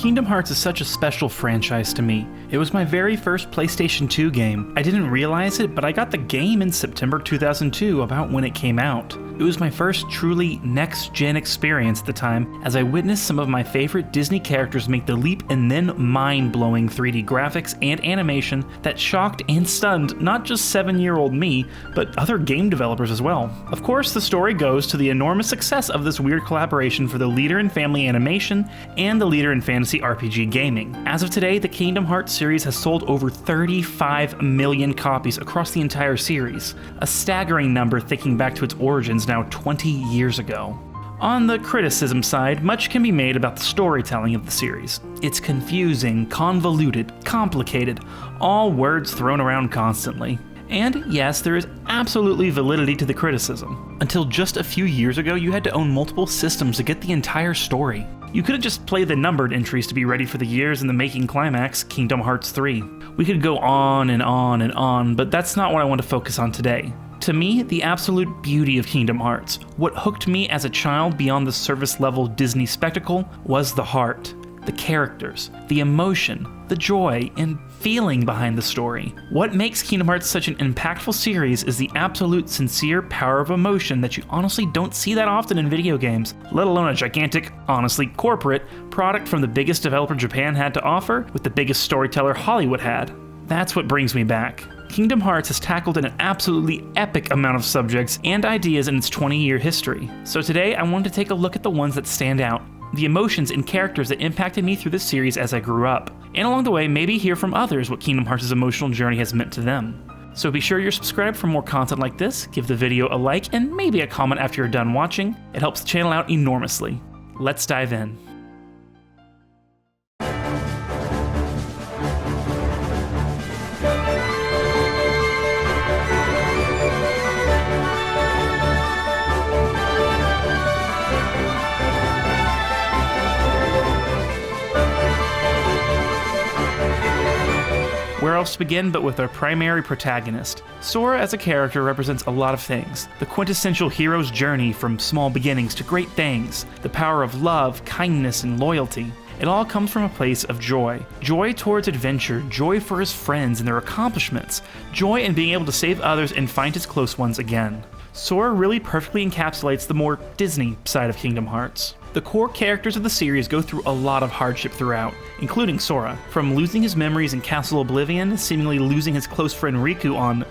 Kingdom Hearts is such a special franchise to me. It was my very first PlayStation 2 game. I didn't realize it, but I got the game in September 2002, about when it came out. It was my first truly next-gen experience at the time, as I witnessed some of my favorite Disney characters make the leap and then mind-blowing 3D graphics and animation that shocked and stunned not just 7-year-old me, but other game developers as well. Of course, the story goes to the enormous success of this weird collaboration for the leader in family animation and the leader in fantasy RPG gaming. As of today, the Kingdom Hearts series has sold over 35 million copies across the entire series, a staggering number thinking back to its origins now 20 years ago. On the criticism side, much can be made about the storytelling of the series. It's confusing, convoluted, complicated, all words thrown around constantly. And yes, there is absolutely validity to the criticism. Until just a few years ago, you had to own multiple systems to get the entire story. You couldn't just play the numbered entries to be ready for the years in the making climax, Kingdom Hearts 3. We could go on and on and on, but that's not what I want to focus on today. To me, the absolute beauty of Kingdom Hearts, what hooked me as a child beyond the surface-level Disney spectacle, was the heart, the characters, the emotion, the joy, and feeling behind the story. What makes Kingdom Hearts such an impactful series is the absolute sincere power of emotion that you honestly don't see that often in video games, let alone a gigantic, honestly corporate, product from the biggest developer Japan had to offer with the biggest storyteller Hollywood had. That's what brings me back. Kingdom Hearts has tackled an absolutely epic amount of subjects and ideas in its 20-year history. So today I wanted to take a look at the ones that stand out, the emotions and characters that impacted me through this series as I grew up, and along the way maybe hear from others what Kingdom Hearts' emotional journey has meant to them. So be sure you're subscribed for more content like this, give the video a like and maybe a comment after you're done watching. It helps the channel out enormously. Let's dive in. Where else to begin but with our primary protagonist? Sora as a character represents a lot of things. The quintessential hero's journey from small beginnings to great things. The power of love, kindness, and loyalty. It all comes from a place of joy. Joy towards adventure, joy for his friends and their accomplishments, joy in being able to save others and find his close ones again. Sora really perfectly encapsulates the more Disney side of Kingdom Hearts. The core characters of the series go through a lot of hardship throughout, including Sora. From losing his memories in Castle Oblivion, seemingly losing his close friend Riku on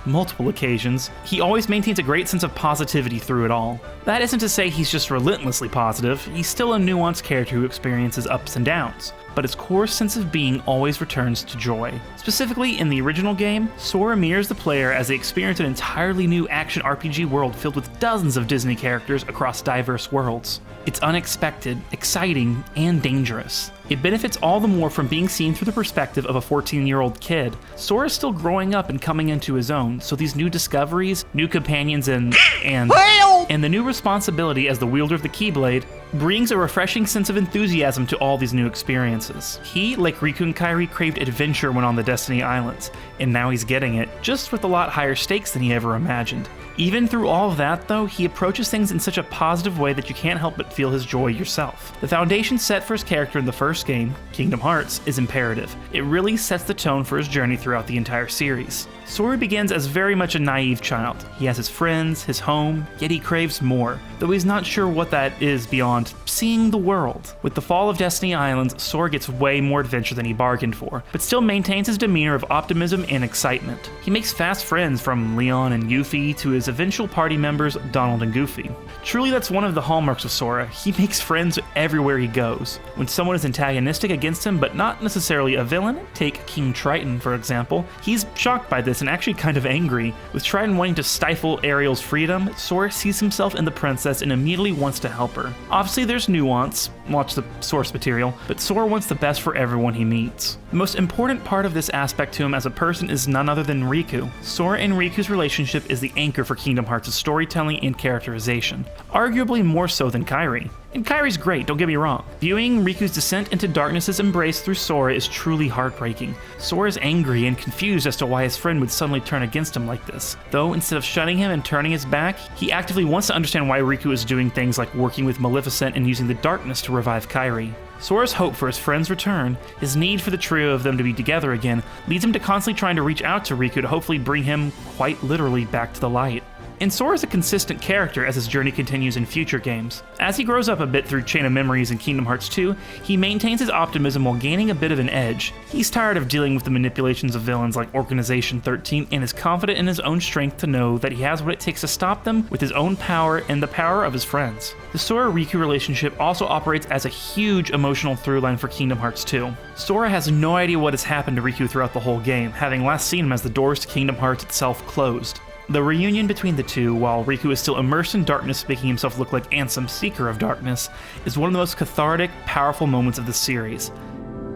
multiple occasions, he always maintains a great sense of positivity through it all. That isn't to say he's just relentlessly positive, he's still a nuanced character who experiences ups and downs, but his core sense of being always returns to joy. Specifically, in the original game, Sora mirrors the player as they experience an entirely new action RPG world filled with dozens of Disney characters across diverse worlds. It's unexpected, exciting, and dangerous. It benefits all the more from being seen through the perspective of a 14-year-old kid. Sora's still growing up and coming into his own, so these new discoveries, new companions, and the new responsibility as the wielder of the Keyblade brings a refreshing sense of enthusiasm to all these new experiences. He, like Riku and Kyrie, craved adventure when on the Destiny Islands, and now he's getting it, just with a lot higher stakes than he ever imagined. Even through all of that, though, he approaches things in such a positive way that you can't help but feel his joy yourself. The foundation set for his character in the first game, Kingdom Hearts, is imperative. It really sets the tone for his journey throughout the entire series. Sora begins as very much a naive child. He has his friends, his home, yet he craves more, though he's not sure what that is beyond seeing the world. With the fall of Destiny Islands, Sora gets way more adventure than he bargained for, but still maintains his demeanor of optimism and excitement. He makes fast friends from Leon and Yuffie to his eventual party members Donald and Goofy. Truly, that's one of the hallmarks of Sora. He makes friends everywhere he goes. When someone is antagonistic against him but not necessarily a villain, take King Triton for example, he's shocked by this and actually kind of angry. With Triton wanting to stifle Ariel's freedom, Sora sees himself in the princess and immediately wants to help her. Obviously there's nuance, watch the source material, but Sora wants the best for everyone he meets. The most important part of this aspect to him as a person is none other than Riku. Sora and Riku's relationship is the anchor for Kingdom Hearts' storytelling and characterization, arguably more so than Kyrie. And Kyrie's great, don't get me wrong. Viewing Riku's descent into darkness's embrace through Sora is truly heartbreaking. Sora's angry and confused as to why his friend would suddenly turn against him like this. Though, instead of shunning him and turning his back, he actively wants to understand why Riku is doing things like working with Maleficent and using the darkness to revive Kyrie. Sora's hope for his friend's return, his need for the trio of them to be together again, leads him to constantly trying to reach out to Riku to hopefully bring him, quite literally, back to the light. And Sora's a consistent character as his journey continues in future games. As he grows up a bit through Chain of Memories and Kingdom Hearts 2, he maintains his optimism while gaining a bit of an edge. He's tired of dealing with the manipulations of villains like Organization 13 and is confident in his own strength to know that he has what it takes to stop them with his own power and the power of his friends. The Sora-Riku relationship also operates as a huge emotional through line for Kingdom Hearts 2. Sora has no idea what has happened to Riku throughout the whole game, having last seen him as the doors to Kingdom Hearts itself closed. The reunion between the two, while Riku is still immersed in darkness making himself look like Ansem, Seeker of Darkness, is one of the most cathartic, powerful moments of the series.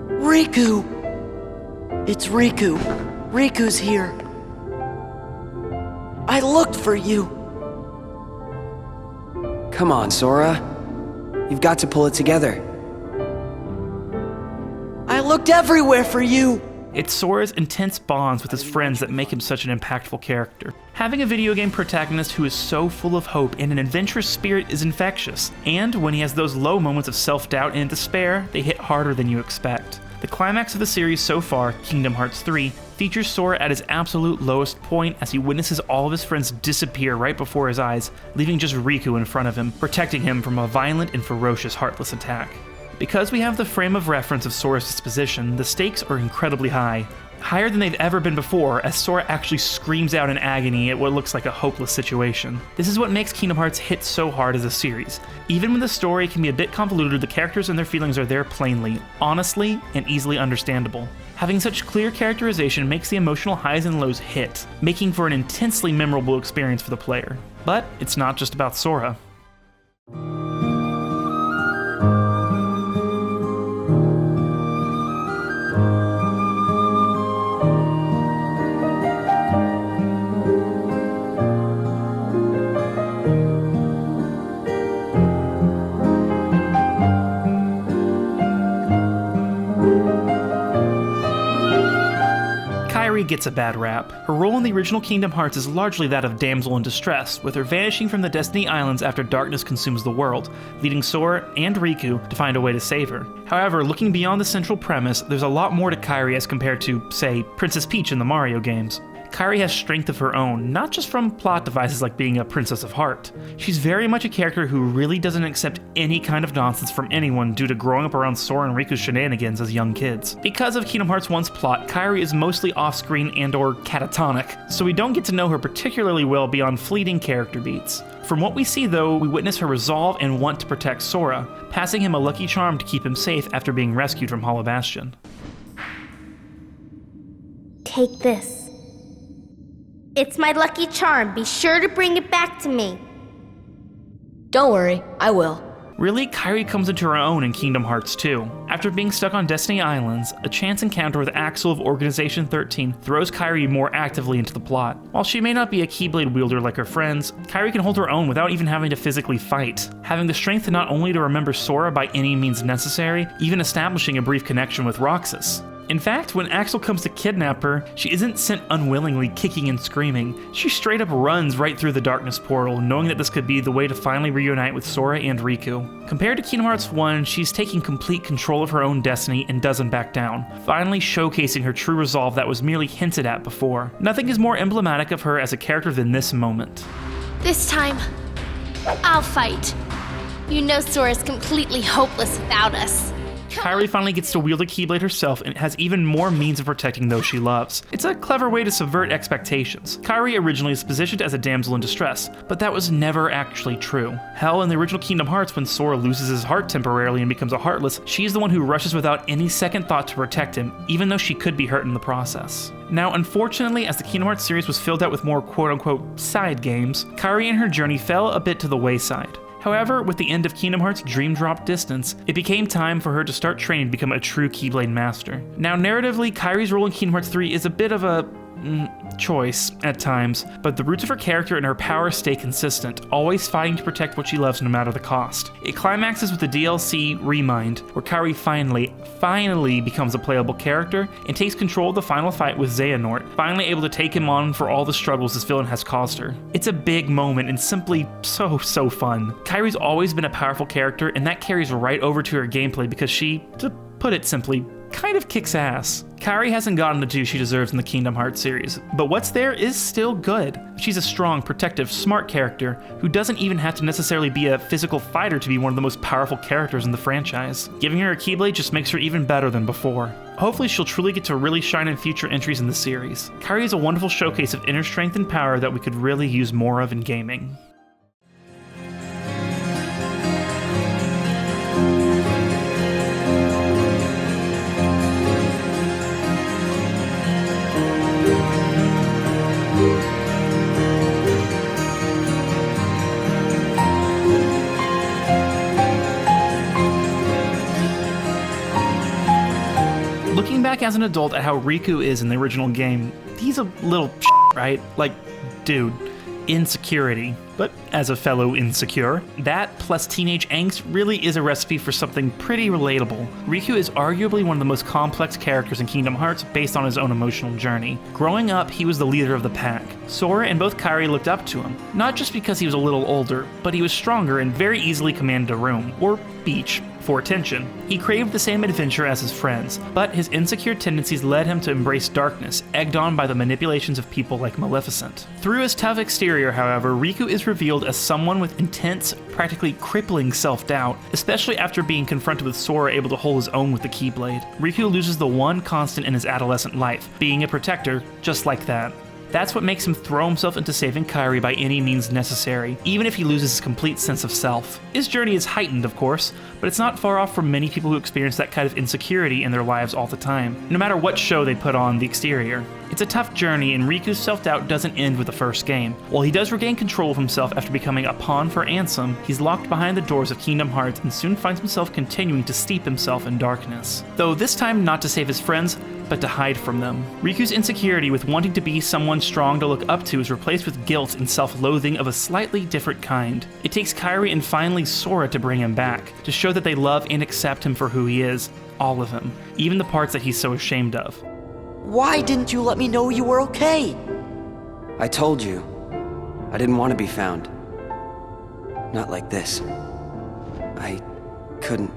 Riku! It's Riku. Riku's here. I looked for you. Come on, Sora. You've got to pull it together. I looked everywhere for you. It's Sora's intense bonds with his friends that make him such an impactful character. Having a video game protagonist who is so full of hope and an adventurous spirit is infectious, and when he has those low moments of self-doubt and despair, they hit harder than you expect. The climax of the series so far, Kingdom Hearts 3, features Sora at his absolute lowest point as he witnesses all of his friends disappear right before his eyes, leaving just Riku in front of him, protecting him from a violent and ferocious heartless attack. Because we have the frame of reference of Sora's disposition, the stakes are incredibly high. Higher than they've ever been before, as Sora actually screams out in agony at what looks like a hopeless situation. This is what makes Kingdom Hearts hit so hard as a series. Even when the story can be a bit convoluted, the characters and their feelings are there plainly, honestly, and easily understandable. Having such clear characterization makes the emotional highs and lows hit, making for an intensely memorable experience for the player. But it's not just about Sora. Kyrie gets a bad rap. Her role in the original Kingdom Hearts is largely that of damsel in distress, with her vanishing from the Destiny Islands after darkness consumes the world, leading Sora and Riku to find a way to save her. However, looking beyond the central premise, there's a lot more to Kyrie as compared to, say, Princess Peach in the Mario games. Kyrie has strength of her own, not just from plot devices like being a Princess of Heart. She's very much a character who really doesn't accept any kind of nonsense from anyone due to growing up around Sora and Riku's shenanigans as young kids. Because of Kingdom Hearts 1's plot, Kyrie is mostly off-screen and/or catatonic, so we don't get to know her particularly well beyond fleeting character beats. From what we see though, we witness her resolve and want to protect Sora, passing him a lucky charm to keep him safe after being rescued from Hollow Bastion. Take this. It's my lucky charm. Be sure to bring it back to me. Don't worry, I will. Really, Kyrie comes into her own in Kingdom Hearts 2. After being stuck on Destiny Islands, a chance encounter with Axel of Organization 13 throws Kyrie more actively into the plot. While she may not be a Keyblade wielder like her friends, Kyrie can hold her own without even having to physically fight, having the strength to not only to remember Sora by any means necessary, even establishing a brief connection with Roxas. In fact, when Axel comes to kidnap her, she isn't sent unwillingly kicking and screaming. She straight up runs right through the darkness portal, knowing that this could be the way to finally reunite with Sora and Riku. Compared to Kingdom Hearts 1, she's taking complete control of her own destiny and doesn't back down, finally showcasing her true resolve that was merely hinted at before. Nothing is more emblematic of her as a character than this moment. This time, I'll fight. You know Sora's completely hopeless without us. Kyrie finally gets to wield a Keyblade herself and has even more means of protecting those she loves. It's a clever way to subvert expectations. Kyrie originally is positioned as a damsel in distress, but that was never actually true. Hell, in the original Kingdom Hearts, when Sora loses his heart temporarily and becomes a Heartless, she's the one who rushes without any second thought to protect him, even though she could be hurt in the process. Now, unfortunately, as the Kingdom Hearts series was filled out with more quote-unquote side games, Kyrie and her journey fell a bit to the wayside. However, with the end of Kingdom Hearts' Dream Drop Distance, it became time for her to start training to become a true Keyblade master. Now, narratively, Kyrie's role in Kingdom Hearts 3 is a bit of a choice at times, but the roots of her character and her power stay consistent, always fighting to protect what she loves no matter the cost. It climaxes with the DLC Remind, where Kyrie finally becomes a playable character and takes control of the final fight with Xehanort, finally able to take him on for all the struggles this villain has caused her. It's a big moment and simply so fun. Kyrie's always been a powerful character, and that carries right over to her gameplay because she, to put it simply, kind of kicks ass. Kyrie hasn't gotten the due she deserves in the Kingdom Hearts series, but what's there is still good. She's a strong, protective, smart character who doesn't even have to necessarily be a physical fighter to be one of the most powerful characters in the franchise. Giving her a Keyblade just makes her even better than before. Hopefully she'll truly get to really shine in future entries in the series. Kyrie is a wonderful showcase of inner strength and power that we could really use more of in gaming. Looking back as an adult at how Riku is in the original game, he's a little right? Like, dude, insecurity. But as a fellow insecure, that plus teenage angst really is a recipe for something pretty relatable. Riku is arguably one of the most complex characters in Kingdom Hearts based on his own emotional journey. Growing up, he was the leader of the pack. Sora and both Kyrie looked up to him, not just because he was a little older, but he was stronger and very easily commanded a room, or beach, for attention. He craved the same adventure as his friends, but his insecure tendencies led him to embrace darkness, egged on by the manipulations of people like Maleficent. Through his tough exterior, however, Riku is revealed as someone with intense, practically crippling self-doubt, especially after being confronted with Sora able to hold his own with the Keyblade. Riku loses the one constant in his adolescent life, being a protector, just like that. That's what makes him throw himself into saving Kyrie by any means necessary, even if he loses his complete sense of self. His journey is heightened, of course, but it's not far off from many people who experience that kind of insecurity in their lives all the time, no matter what show they put on the exterior. It's a tough journey, and Riku's self-doubt doesn't end with the first game. While he does regain control of himself after becoming a pawn for Ansem, he's locked behind the doors of Kingdom Hearts and soon finds himself continuing to steep himself in darkness. Though this time not to save his friends, but to hide from them. Riku's insecurity with wanting to be someone strong to look up to is replaced with guilt and self-loathing of a slightly different kind. It takes Kyrie and finally Sora to bring him back, to show that they love and accept him for who he is, all of him, even the parts that he's so ashamed of. Why didn't you let me know you were okay? I told you. I didn't want to be found. Not like this. I couldn't.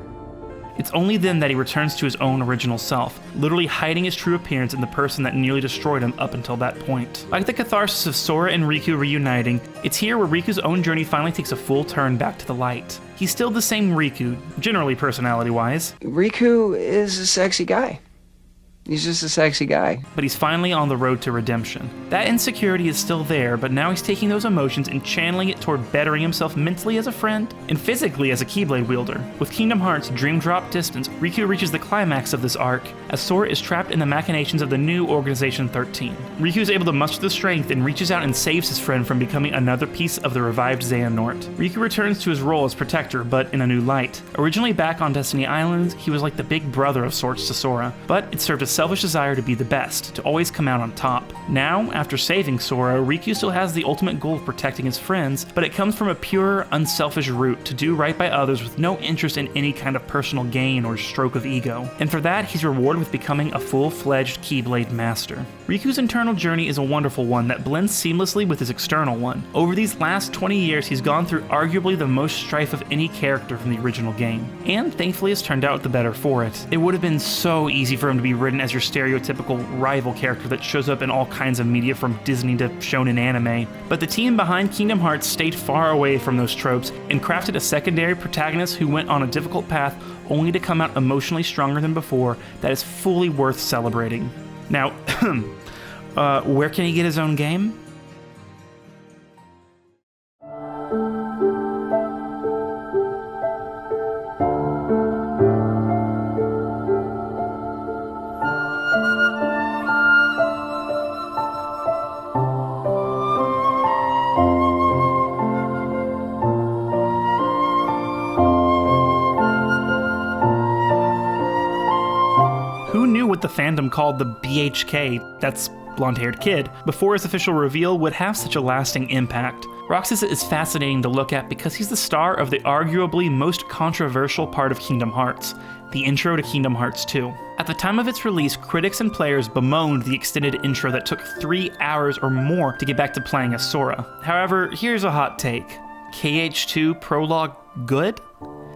It's only then that he returns to his own original self, literally hiding his true appearance in the person that nearly destroyed him up until that point. Like the catharsis of Sora and Riku reuniting, it's here where Riku's own journey finally takes a full turn back to the light. He's still the same Riku, generally personality-wise. Riku is a sexy guy. He's just a sexy guy. But he's finally on the road to redemption. That insecurity is still there, but now he's taking those emotions and channeling it toward bettering himself mentally as a friend and physically as a Keyblade wielder. With Kingdom Hearts' Dream Drop Distance, Riku reaches the climax of this arc as Sora is trapped in the machinations of the new Organization 13. Riku is able to muster the strength and reaches out and saves his friend from becoming another piece of the revived Xehanort. Riku returns to his role as protector, but in a new light. Originally back on Destiny Islands, he was like the big brother of sorts to Sora, but it served a selfish desire to be the best, to always come out on top. Now, after saving Sora, Riku still has the ultimate goal of protecting his friends, but it comes from a pure, unselfish route to do right by others with no interest in any kind of personal gain or stroke of ego. And for that, he's rewarded with becoming a full-fledged Keyblade master. Riku's internal journey is a wonderful one that blends seamlessly with his external one. Over these last 20 years, he's gone through arguably the most strife of any character from the original game, and thankfully has turned out the better for it. It would have been so easy for him to be written as your stereotypical rival character that shows up in all kinds of media from Disney to shonen anime, but the team behind Kingdom Hearts stayed far away from those tropes and crafted a secondary protagonist who went on a difficult path only to come out emotionally stronger than before that is fully worth celebrating. Now, where can he get his own game? Who knew what the fandom called the BHK? That's blonde-haired kid, before his official reveal would have such a lasting impact. Roxas is fascinating to look at because he's the star of the arguably most controversial part of Kingdom Hearts, the intro to Kingdom Hearts 2. At the time of its release, critics and players bemoaned the extended intro that took 3 hours or more to get back to playing as Sora. However, here's a hot take. KH2 Prologue good?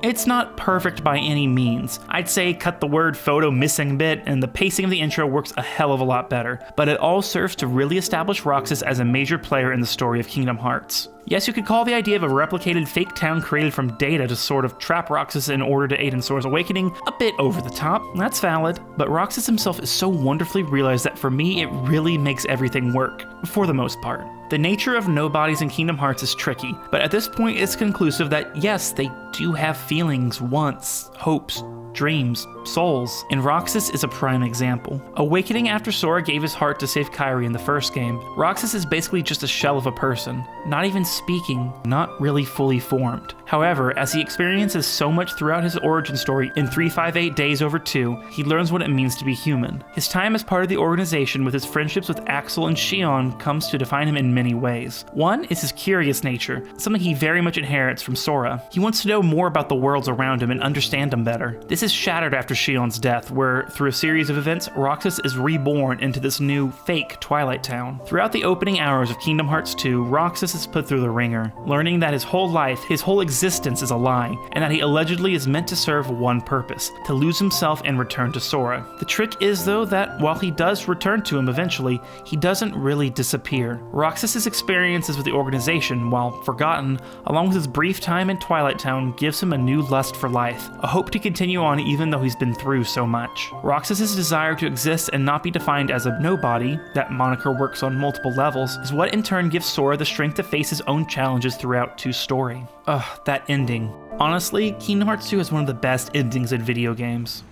It's not perfect by any means. I'd say cut the word photo missing bit and the pacing of the intro works a hell of a lot better, but it all serves to really establish Roxas as a major player in the story of Kingdom Hearts. Yes, you could call the idea of a replicated fake town created from data to sort of trap Roxas in order to aid in Sora's awakening a bit over the top. That's valid, but Roxas himself is so wonderfully realized that for me it really makes everything work, for the most part. The nature of nobodies in Kingdom Hearts is tricky, but at this point it's conclusive that yes, they do have feelings, wants, hopes, dreams, souls, and Roxas is a prime example. Awakening after Sora gave his heart to save Kyrie in the first game, Roxas is basically just a shell of a person, not even speaking, not really fully formed. However, as he experiences so much throughout his origin story in 358 Days Over 2, he learns what it means to be human. His time as part of the organization with his friendships with Axel and Xion comes to define him in many ways. One is his curious nature, something he very much inherits from Sora. He wants to know more about the worlds around him and understand them better. This is shattered after Xion's death, where, through a series of events, Roxas is reborn into this new, fake Twilight Town. Throughout the opening hours of Kingdom Hearts 2, Roxas is put through the ringer, learning that his whole life, his whole existence is a lie, and that he allegedly is meant to serve one purpose, to lose himself and return to Sora. The trick is, though, that while he does return to him eventually, he doesn't really disappear. Roxas's experiences with the organization, while forgotten, along with his brief time in Twilight Town, gives him a new lust for life, a hope to continue on even though he's been through so much. Roxas's desire to exist and not be defined as a nobody, that moniker works on multiple levels, is what in turn gives Sora the strength to face his own challenges throughout 2's story. Ugh, that ending. Honestly, Kingdom Hearts 2 is one of the best endings in video games.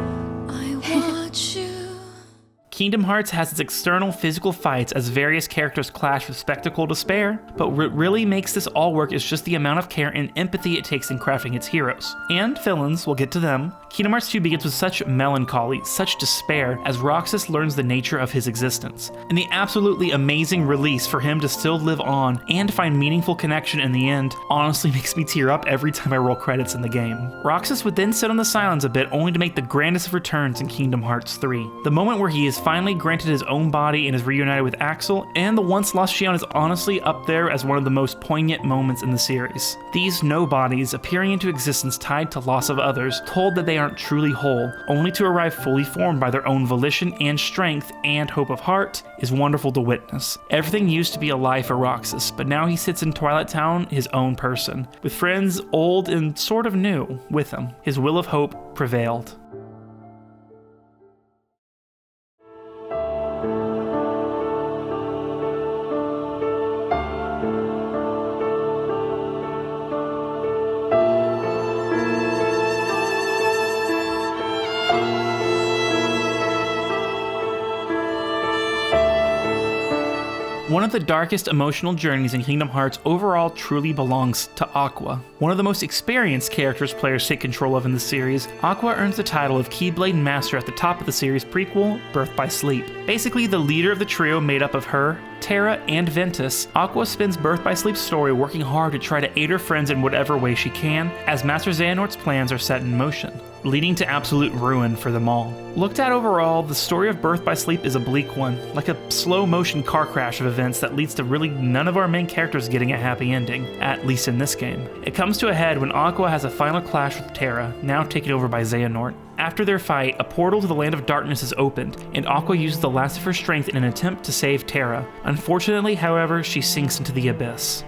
I watch you. Kingdom Hearts has its external physical fights as various characters clash with spectacle to spare, but what really makes this all work is just the amount of care and empathy it takes in crafting its heroes. And villains, we'll get to them. Kingdom Hearts 2 begins with such melancholy, such despair, as Roxas learns the nature of his existence. And the absolutely amazing release for him to still live on and find meaningful connection in the end honestly makes me tear up every time I roll credits in the game. Roxas would then sit on the sidelines a bit only to make the grandest of returns in Kingdom Hearts 3. The moment where he is finally granted his own body and is reunited with Axel, and the once lost Xion is honestly up there as one of the most poignant moments in the series. These nobodies appearing into existence tied to loss of others, told that they aren't truly whole, only to arrive fully formed by their own volition and strength and hope of heart, is wonderful to witness. Everything used to be a lie for Roxas, but now he sits in Twilight Town his own person, with friends old and sort of new with him. His will of hope prevailed. One of the darkest emotional journeys in Kingdom Hearts overall truly belongs to Aqua. One of the most experienced characters players take control of in the series, Aqua earns the title of Keyblade Master at the top of the series prequel, Birth by Sleep. Basically the leader of the trio made up of her, Terra, and Ventus, Aqua spends Birth by Sleep's story working hard to try to aid her friends in whatever way she can, as Master Xehanort's plans are set in motion, leading to absolute ruin for them all. Looked at overall, the story of Birth by Sleep is a bleak one, like a slow-motion car crash of events that leads to really none of our main characters getting a happy ending, at least in this game. It comes to a head when Aqua has a final clash with Terra, now taken over by Xehanort. After their fight, a portal to the Land of Darkness is opened, and Aqua uses the last of her strength in an attempt to save Terra. Unfortunately, however, she sinks into the abyss.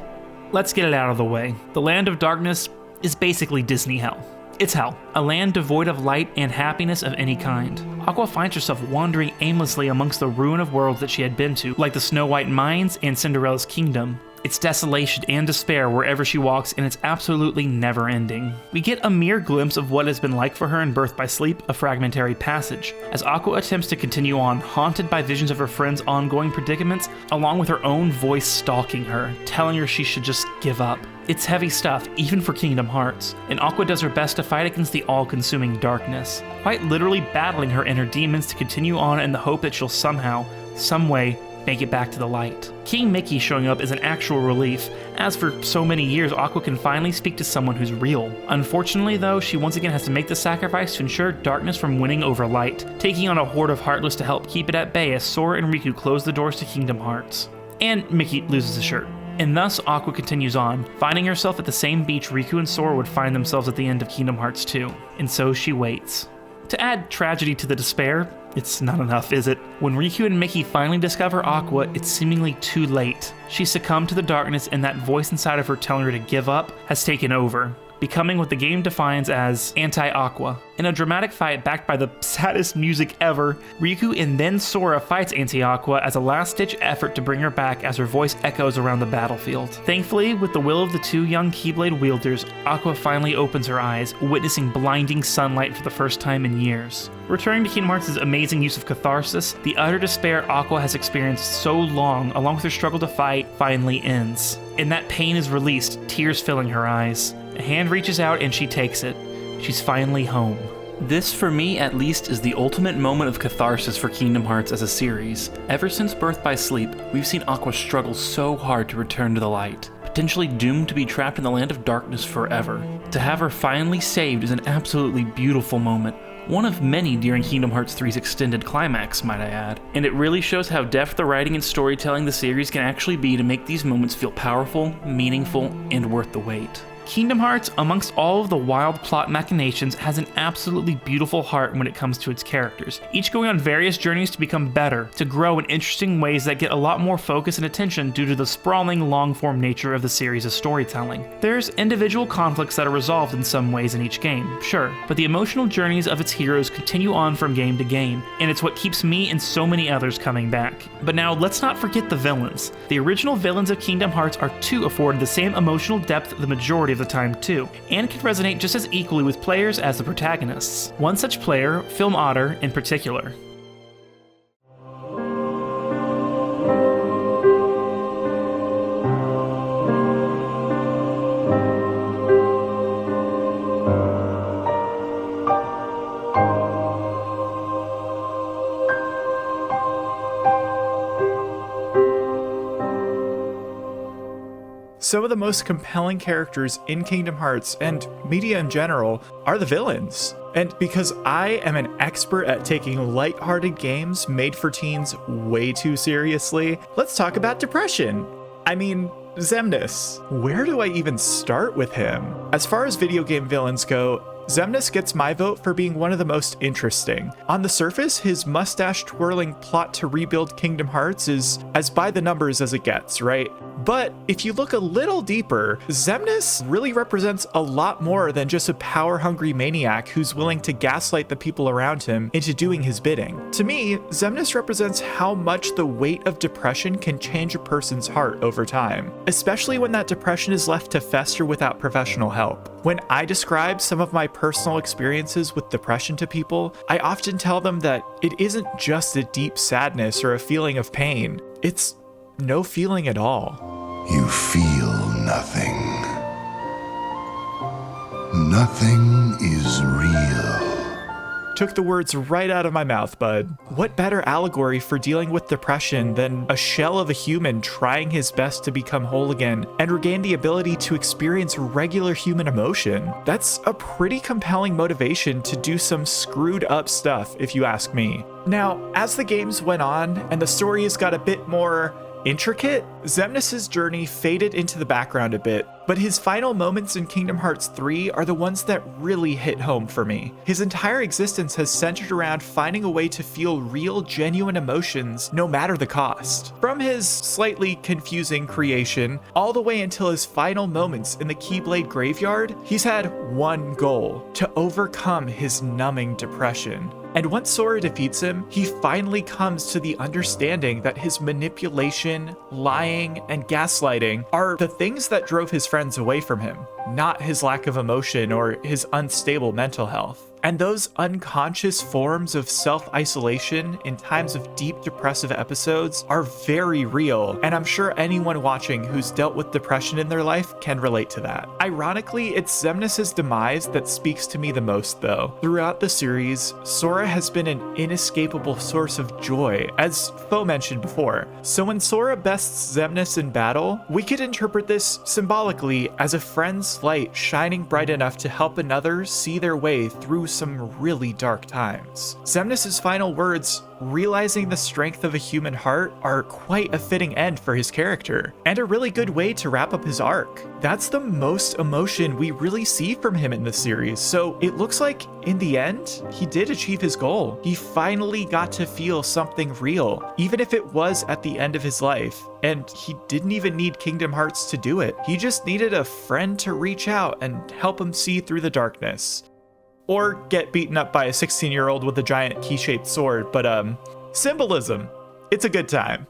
Let's get it out of the way. The Land of Darkness is basically Disney hell. It's hell, a land devoid of light and happiness of any kind. Aqua finds herself wandering aimlessly amongst the ruin of worlds that she had been to, like the Snow White Mines and Cinderella's Kingdom. It's desolation and despair wherever she walks, and it's absolutely never ending. We get a mere glimpse of what it's been like for her in Birth by Sleep, a fragmentary passage, as Aqua attempts to continue on, haunted by visions of her friend's ongoing predicaments, along with her own voice stalking her, telling her she should just give up. It's heavy stuff, even for Kingdom Hearts, and Aqua does her best to fight against the all-consuming darkness, quite literally battling her inner demons to continue on in the hope that she'll somehow, someway, make it back to the light. King Mickey showing up is an actual relief, as for so many years Aqua can finally speak to someone who's real. Unfortunately though, she once again has to make the sacrifice to ensure darkness from winning over light, taking on a horde of Heartless to help keep it at bay as Sora and Riku close the doors to Kingdom Hearts. And Mickey loses his shirt. And thus, Aqua continues on, finding herself at the same beach Riku and Sora would find themselves at the end of Kingdom Hearts 2. And so she waits. To add tragedy to the despair, it's not enough, is it? When Riku and Mickey finally discover Aqua, it's seemingly too late. She succumbed to the darkness, and that voice inside of her telling her to give up has taken over, becoming what the game defines as anti-Aqua. In a dramatic fight backed by the saddest music ever, Riku and then Sora fights anti-Aqua as a last-ditch effort to bring her back as her voice echoes around the battlefield. Thankfully, with the will of the two young Keyblade wielders, Aqua finally opens her eyes, witnessing blinding sunlight for the first time in years. Returning to Kingdom Hearts' amazing use of catharsis, the utter despair Aqua has experienced so long, along with her struggle to fight, finally ends. And that pain is released, tears filling her eyes. A hand reaches out and she takes it. She's finally home. This, for me at least, is the ultimate moment of catharsis for Kingdom Hearts as a series. Ever since Birth by Sleep, we've seen Aqua struggle so hard to return to the light, potentially doomed to be trapped in the land of darkness forever. To have her finally saved is an absolutely beautiful moment. One of many during Kingdom Hearts 3's extended climax, might I add. And it really shows how deft the writing and storytelling the series can actually be to make these moments feel powerful, meaningful, and worth the wait. Kingdom Hearts, amongst all of the wild plot machinations, has an absolutely beautiful heart when it comes to its characters, each going on various journeys to become better, to grow in interesting ways that get a lot more focus and attention due to the sprawling, long-form nature of the series' storytelling. There's individual conflicts that are resolved in some ways in each game, sure, but the emotional journeys of its heroes continue on from game to game, and it's what keeps me and so many others coming back. But now, let's not forget the villains. The original villains of Kingdom Hearts are too afforded the same emotional depth the majority of the time too, and can resonate just as equally with players as the protagonists. One such player, FilmOtter in particular. Some of the most compelling characters in Kingdom Hearts and media in general are the villains. And because I am an expert at taking lighthearted games made for teens way too seriously, let's talk about depression. I mean, Xemnas. Where do I even start with him? As far as video game villains go, Xemnas gets my vote for being one of the most interesting. On the surface, his mustache-twirling plot to rebuild Kingdom Hearts is as by the numbers as it gets, right? But if you look a little deeper, Xemnas really represents a lot more than just a power-hungry maniac who's willing to gaslight the people around him into doing his bidding. To me, Xemnas represents how much the weight of depression can change a person's heart over time, especially when that depression is left to fester without professional help. When I describe some of my personal experiences with depression to people, I often tell them that it isn't just a deep sadness or a feeling of pain. It's no feeling at all. You feel nothing. Nothing is real. Took the words right out of my mouth, bud. What better allegory for dealing with depression than a shell of a human trying his best to become whole again and regain the ability to experience regular human emotion? That's a pretty compelling motivation to do some screwed up stuff, if you ask me. Now, as the games went on and the stories got a bit more intricate, Xemnas' journey faded into the background a bit, but his final moments in Kingdom Hearts 3 are the ones that really hit home for me. His entire existence has centered around finding a way to feel real, genuine emotions, no matter the cost. From his slightly confusing creation, all the way until his final moments in the Keyblade Graveyard, he's had one goal: to overcome his numbing depression. And once Sora defeats him, he finally comes to the understanding that his manipulation, lying, and gaslighting are the things that drove his friends away from him, not his lack of emotion or his unstable mental health. And those unconscious forms of self-isolation in times of deep depressive episodes are very real, and I'm sure anyone watching who's dealt with depression in their life can relate to that. Ironically, it's Xemnas' demise that speaks to me the most though. Throughout the series, Sora has been an inescapable source of joy, as Faux mentioned before. So when Sora bests Xemnas in battle, we could interpret this symbolically as a friend's light shining bright enough to help another see their way through some really dark times. Xemnas' final words, realizing the strength of a human heart, are quite a fitting end for his character, and a really good way to wrap up his arc. That's the most emotion we really see from him in the series, so it looks like in the end, he did achieve his goal. He finally got to feel something real, even if it was at the end of his life, and he didn't even need Kingdom Hearts to do it. He just needed a friend to reach out and help him see through the darkness. Or get beaten up by a 16-year-old with a giant key-shaped sword, but symbolism. It's a good time.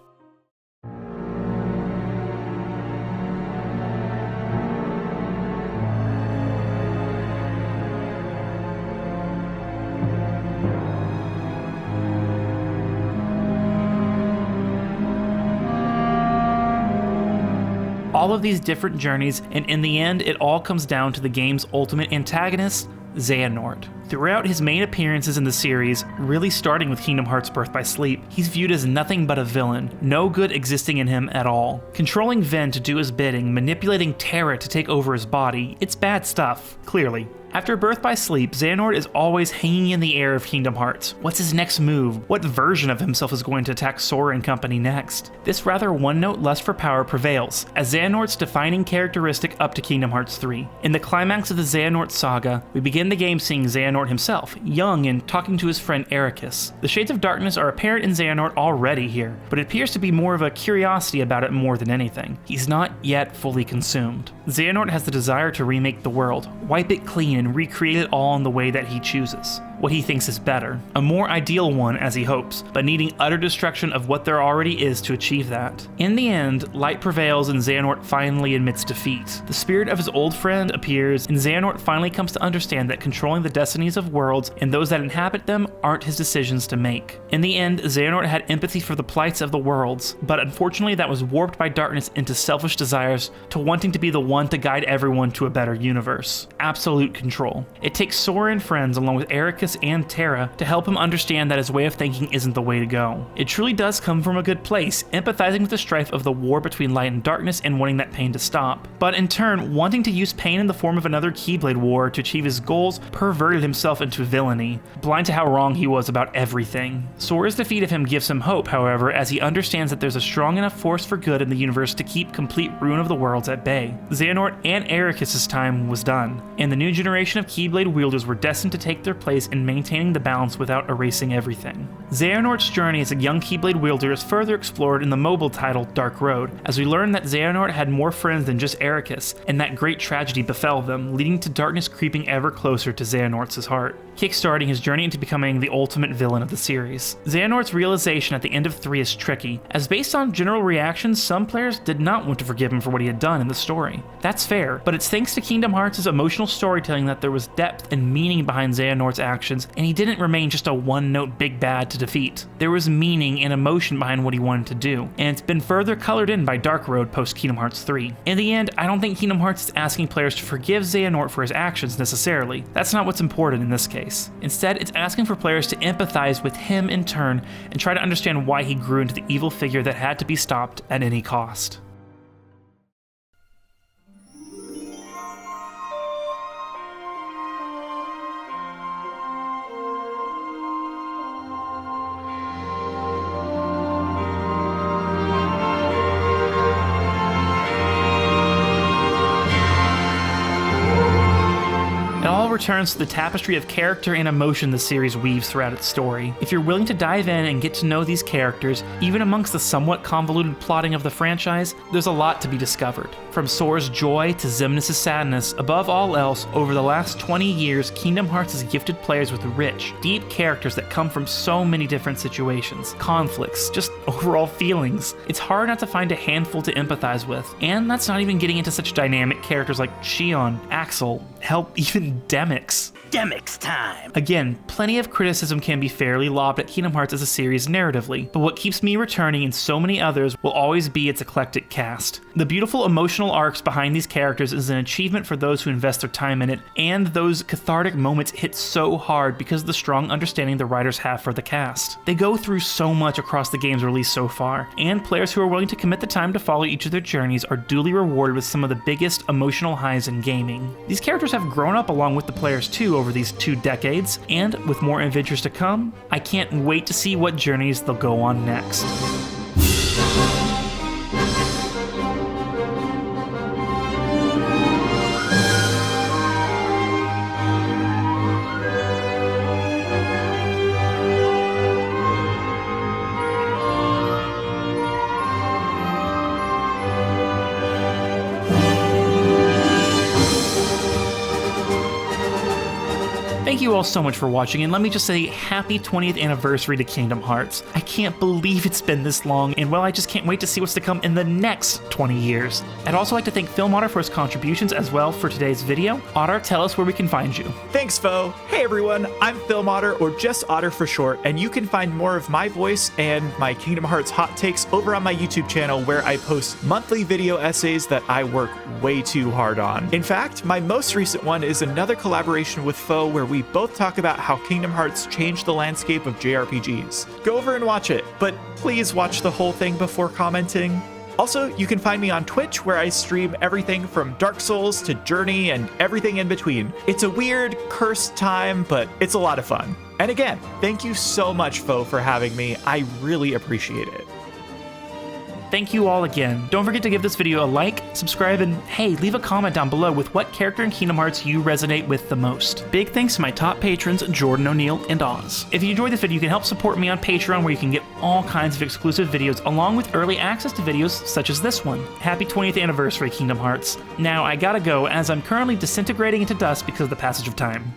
All of these different journeys, and in the end, it all comes down to the game's ultimate antagonist, Xehanort. Throughout his main appearances in the series, really starting with Kingdom Hearts Birth by Sleep, he's viewed as nothing but a villain, no good existing in him at all. Controlling Ven to do his bidding, manipulating Terra to take over his body, it's bad stuff, clearly. After Birth by Sleep, Xehanort is always hanging in the air of Kingdom Hearts. What's his next move? What version of himself is going to attack Sora and company next? This rather one-note lust for power prevails, as Xehanort's defining characteristic up to Kingdom Hearts 3. In the climax of the Xehanort saga, we begin the game seeing Xehanort himself, young and talking to his friend Ericus. The shades of darkness are apparent in Xehanort already here, but it appears to be more of a curiosity about it more than anything. He's not yet fully consumed. Xehanort has the desire to remake the world, wipe it clean, and recreate it all in the way that he chooses, what he thinks is better, a more ideal one as he hopes, but needing utter destruction of what there already is to achieve that. In the end, light prevails and Xehanort finally admits defeat. The spirit of his old friend appears, and Xehanort finally comes to understand that controlling the destinies of worlds and those that inhabit them aren't his decisions to make. In the end, Xehanort had empathy for the plights of the worlds, but unfortunately that was warped by darkness into selfish desires to wanting to be the one to guide everyone to a better universe. Absolute control. It takes Sora and friends along with Ericus and Terra to help him understand that his way of thinking isn't the way to go. It truly does come from a good place, empathizing with the strife of the war between light and darkness and wanting that pain to stop. But in turn, wanting to use pain in the form of another Keyblade war to achieve his goals perverted himself into villainy, blind to how wrong he was about everything. Sora's defeat of him gives him hope, however, as he understands that there's a strong enough force for good in the universe to keep complete ruin of the worlds at bay. Xehanort and Ericus' time was done, and the new generation of Keyblade wielders were destined to take their place in maintaining the balance without erasing everything. Xehanort's journey as a young Keyblade wielder is further explored in the mobile title Dark Road, as we learn that Xehanort had more friends than just Ericus, and that great tragedy befell them, leading to darkness creeping ever closer to Xehanort's heart, kickstarting his journey into becoming the ultimate villain of the series. Xehanort's realization at the end of 3 is tricky, as based on general reactions, some players did not want to forgive him for what he had done in the story. That's fair, but it's thanks to Kingdom Hearts' emotional storytelling that there was depth and meaning behind Xehanort's actions, and he didn't remain just a one-note big bad to defeat. There was meaning and emotion behind what he wanted to do, and it's been further colored in by Dark Road post Kingdom Hearts 3. In the end, I don't think Kingdom Hearts is asking players to forgive Xehanort for his actions necessarily. That's not what's important in this case. Instead, it's asking for players to empathize with him in turn and try to understand why he grew into the evil figure that had to be stopped at any cost. Returns to the tapestry of character and emotion the series weaves throughout its story. If you're willing to dive in and get to know these characters, even amongst the somewhat convoluted plotting of the franchise, there's a lot to be discovered. From Sora's joy to Xemnas' sadness, above all else, over the last 20 years, Kingdom Hearts has gifted players with rich, deep characters that come from so many different situations, conflicts, just overall feelings. It's hard not to find a handful to empathize with, and that's not even getting into such dynamic characters like Xion, Axel, hell, even Demyx. Demyx time! Again, plenty of criticism can be fairly lobbed at Kingdom Hearts as a series narratively, but what keeps me returning and so many others will always be its eclectic cast. The beautiful emotional arcs behind these characters is an achievement for those who invest their time in it, and those cathartic moments hit so hard because of the strong understanding the writers have for the cast. They go through so much across the games released so far, and players who are willing to commit the time to follow each of their journeys are duly rewarded with some of the biggest emotional highs in gaming. These characters have grown up along with the players too over these 2 decades, and with more adventures to come, I can't wait to see what journeys they'll go on next. Thank you all so much for watching, and let me just say happy 20th anniversary to Kingdom Hearts. I can't believe it's been this long, and well, I just can't wait to see what's to come in the next 20 years. I'd also like to thank FilmOtter for his contributions as well for today's video. Otter, tell us where we can find you. Thanks, Faux. Hey everyone, I'm FilmOtter, or just Otter for short, and you can find more of my voice and my Kingdom Hearts hot takes over on my YouTube channel, where I post monthly video essays that I work way too hard on. In fact, my most recent one is another collaboration with Faux, where we both talk about how Kingdom Hearts changed the landscape of JRPGs. Go over and watch it, but please watch the whole thing before commenting. Also, you can find me on Twitch, where I stream everything from Dark Souls to Journey and everything in between. It's a weird, cursed time, but it's a lot of fun. And again, thank you so much, Faux, for having me. I really appreciate it. Thank you all again. Don't forget to give this video a like, subscribe, and hey, leave a comment down below with what character in Kingdom Hearts you resonate with the most. Big thanks to my top patrons, Jordan O'Neill and Oz. If you enjoyed this video, you can help support me on Patreon, where you can get all kinds of exclusive videos along with early access to videos such as this one. Happy 20th anniversary, Kingdom Hearts. Now, I gotta go, as I'm currently disintegrating into dust because of the passage of time.